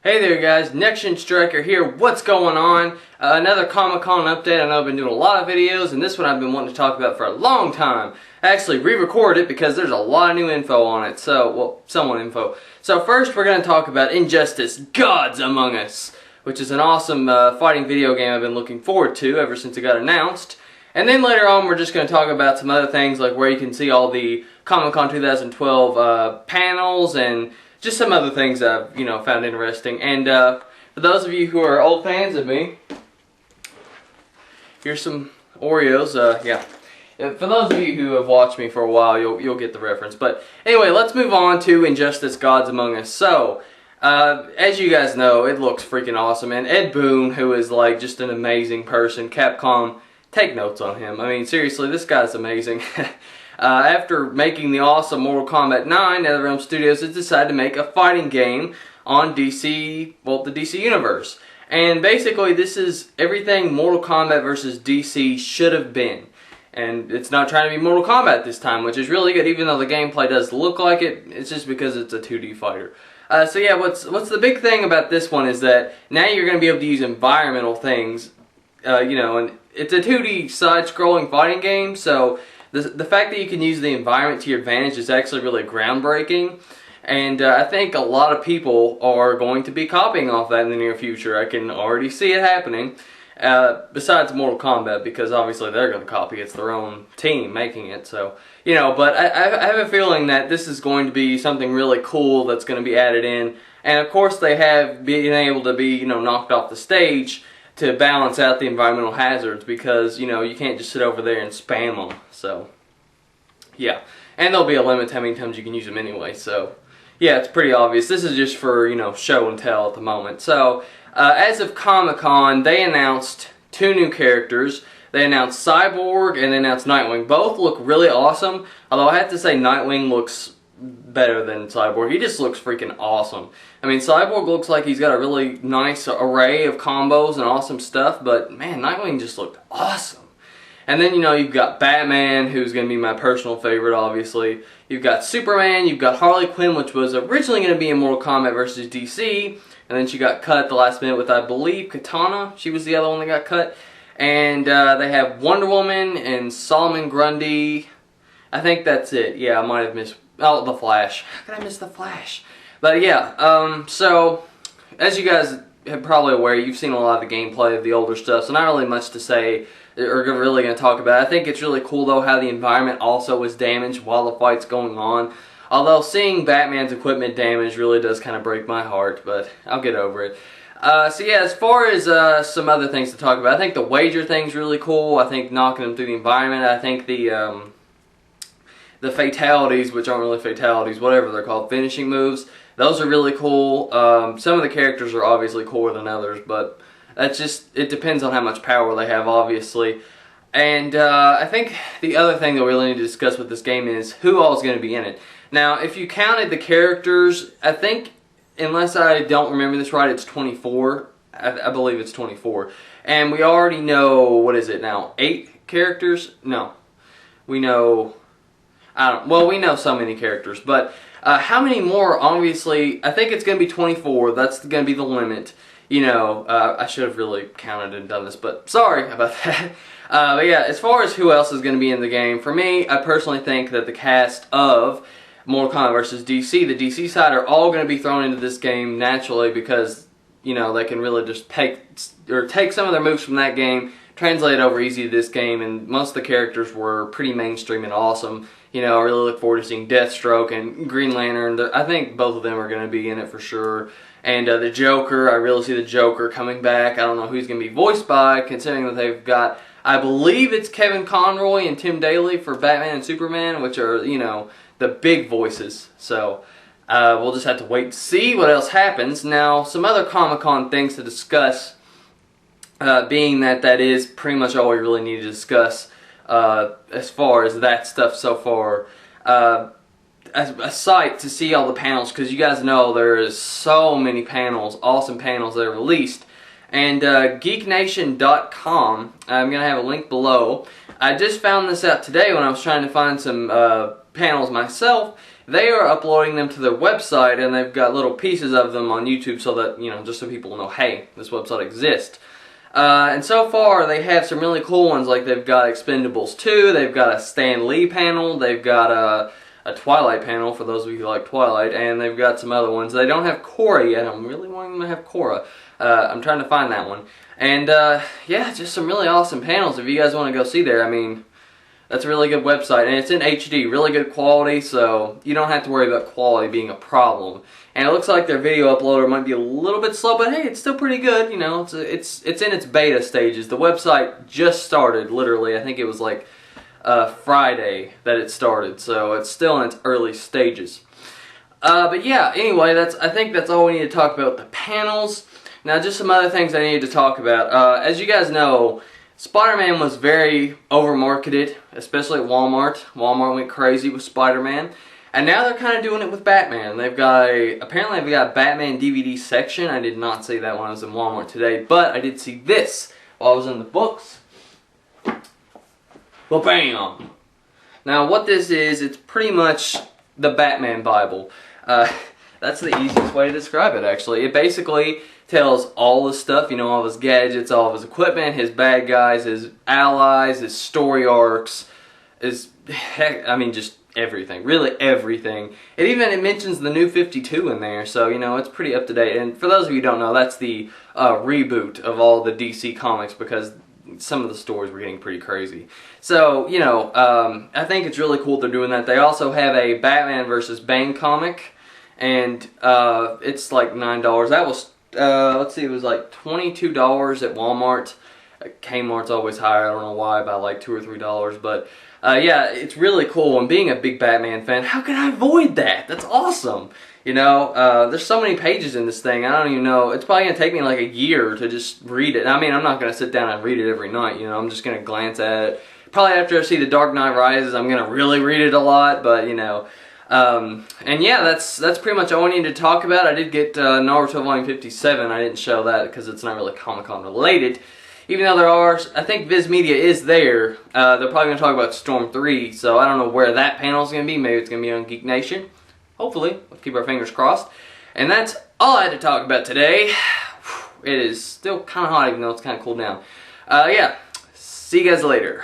Hey there guys, Next Gen Striker here. What's going on? Another Comic-Con update. I know I've been doing a lot of videos, and this one I've been wanting to talk about for a long time. I actually re-recorded it because there's a lot of new info on it. Somewhat info. So first we're going to talk about Injustice: Gods Among Us, which is an awesome fighting video game I've been looking forward to ever since it got announced. And then later on we're just going to talk about some other things, like where you can see all the Comic-Con 2012 panels and just some other things I've, found interesting. And for those of you who are old fans of me, here's some Oreos. Yeah. For those of you who have watched me for a while, you'll get the reference. But anyway, let's move on to Injustice: Gods Among Us. So, as you guys know, it looks freaking awesome. And Ed Boon, who is like just an amazing person, Capcom, take notes on him. I mean, seriously, this guy's amazing. After making the awesome Mortal Kombat 9, NetherRealm Studios has decided to make a fighting game on DC, well, the DC Universe. And basically, this is everything Mortal Kombat versus DC should have been. And it's not trying to be Mortal Kombat this time, which is really good, even though the gameplay does look like it. It's just because it's a 2D fighter. So yeah, what's the big thing about this one is that now you're going to be able to use environmental things, and it's a 2D side-scrolling fighting game, so the fact that you can use the environment to your advantage is actually really groundbreaking, and I think a lot of people are going to be copying off that in the near future. I can already see it happening, besides Mortal Kombat, because obviously they're going to copy. It's their own team making it, so, but I have a feeling that this is going to be something really cool that's going to be added in, and of course they have been able to be, knocked off the stage to balance out the environmental hazards, because, you can't just sit over there and spam them. So, yeah. And there'll be a limit to how many times you can use them anyway. So, yeah, it's pretty obvious. This is just for, show and tell at the moment. So, as of Comic-Con, they announced 2 new characters. They announced Cyborg and they announced Nightwing. Both look really awesome, although I have to say Nightwing looks better than Cyborg. He just looks freaking awesome. I mean, Cyborg looks like he's got a really nice array of combos and awesome stuff, but man, Nightwing just looked awesome. And then, you've got Batman, who's going to be my personal favorite, obviously. You've got Superman, you've got Harley Quinn, which was originally going to be in Mortal Kombat vs. DC, and then she got cut at the last minute with, I believe, Katana. She was the other one that got cut. And they have Wonder Woman and Solomon Grundy. I think that's it. Yeah, I might have missed... Oh, The Flash. How could I miss The Flash? But yeah, so, as you guys are probably aware, you've seen a lot of the gameplay of the older stuff, so not really much to say or really going to talk about. I think it's really cool, though, how the environment also was damaged while the fight's going on. Although seeing Batman's equipment damaged really does kind of break my heart, but I'll get over it. So yeah, as far as some other things to talk about, I think the wager thing's really cool. I think knocking them through the environment. I think the fatalities, which aren't really fatalities, whatever they're called, finishing moves, those are really cool. Some of the characters are obviously cooler than others, but that's just, it depends on how much power they have, obviously. And I think the other thing that we really need to discuss with this game is who all is going to be in it. Now, if you counted the characters, I think, unless I don't remember this right, it's 24. I believe it's 24. And we already know, what is it now, 8 characters? No. We know... we know so many characters, but how many more? Obviously, I think it's going to be 24. That's going to be the limit. I should have really counted and done this, but sorry about that. But yeah, as far as who else is going to be in the game, for me, I personally think that the cast of Mortal Kombat vs. DC, the DC side, are all going to be thrown into this game naturally because, they can really just take some of their moves from that game, translate it over easy to this game, and most of the characters were pretty mainstream and awesome. I really look forward to seeing Deathstroke and Green Lantern. I think both of them are going to be in it for sure. And the Joker, I really see the Joker coming back. I don't know who he's going to be voiced by, considering that they've got, I believe it's Kevin Conroy and Tim Daly for Batman and Superman, which are, the big voices. So, we'll just have to wait to see what else happens. Now, some other Comic-Con things to discuss, being that is pretty much all we really need to discuss. As far as that stuff so far, a sight to see all the panels, because you guys know there is so many panels, awesome panels that are released. And geeknation.com, I'm going to have a link below. I just found this out today when I was trying to find some panels myself. they are uploading them to their website, and they've got little pieces of them on YouTube so that, you know, just so people know, hey, this website exists. And so far, they have some really cool ones, like they've got Expendables 2, they've got a Stan Lee panel, they've got a Twilight panel, for those of you who like Twilight, and they've got some other ones. They don't have Korra yet. I'm really wanting them to have Korra. I'm trying to find that one. And, yeah, just some really awesome panels if you guys want to go see there. I mean, that's a really good website, and it's in HD, really good quality, so you don't have to worry about quality being a problem. And it looks like their video uploader might be a little bit slow, but hey, it's still pretty good, you know. It's in its beta stages. The website just started, literally. I think it was like Friday that it started, so it's still in its early stages. But yeah, anyway, I think that's all we need to talk about with the panels. Now, just some other things I need to talk about. As you guys know, Spider-Man was very over-marketed, especially at Walmart. Walmart went crazy with Spider-Man. And now they're kind of doing it with Batman. Apparently they've got a Batman DVD section. I did not see that when I was in Walmart today, but I did see this while I was in the books. Well, bam! Now, what this is, it's pretty much the Batman Bible. That's the easiest way to describe it, actually. It basically tells all the stuff, you know, all of his gadgets, all of his equipment, his bad guys, his allies, his story arcs, I mean, just everything. Really everything. It mentions the New 52 in there, so, you know, it's pretty up to date. And for those of you who don't know, that's the reboot of all the DC comics, because some of the stories were getting pretty crazy. So, you know, I think it's really cool they're doing that. They also have a Batman vs. Bane comic, and it's like $9. That was, let's see, it was like $22 at Walmart. Kmart's always higher, I don't know why, by like $2 or $3, but yeah, it's really cool. And being a big Batman fan, how can I avoid that? That's awesome. You know, there's so many pages in this thing, I don't even know. It's probably going to take me like a year to just read it. I mean, I'm not going to sit down and read it every night, you know, I'm just going to glance at it. Probably after I see The Dark Knight Rises, I'm going to really read it a lot, but, you know. And yeah, that's pretty much all I need to talk about. I did get Naruto Volume 57. I didn't show that because it's not really Comic-Con related. Even though there are, I think Viz Media is there. They're probably going to talk about Storm 3, so I don't know where that panel is going to be. Maybe it's going to be on Geek Nation. Hopefully. Let's keep our fingers crossed. And that's all I had to talk about today. It is still kind of hot, even though it's kind of cooled down. Yeah. See you guys later.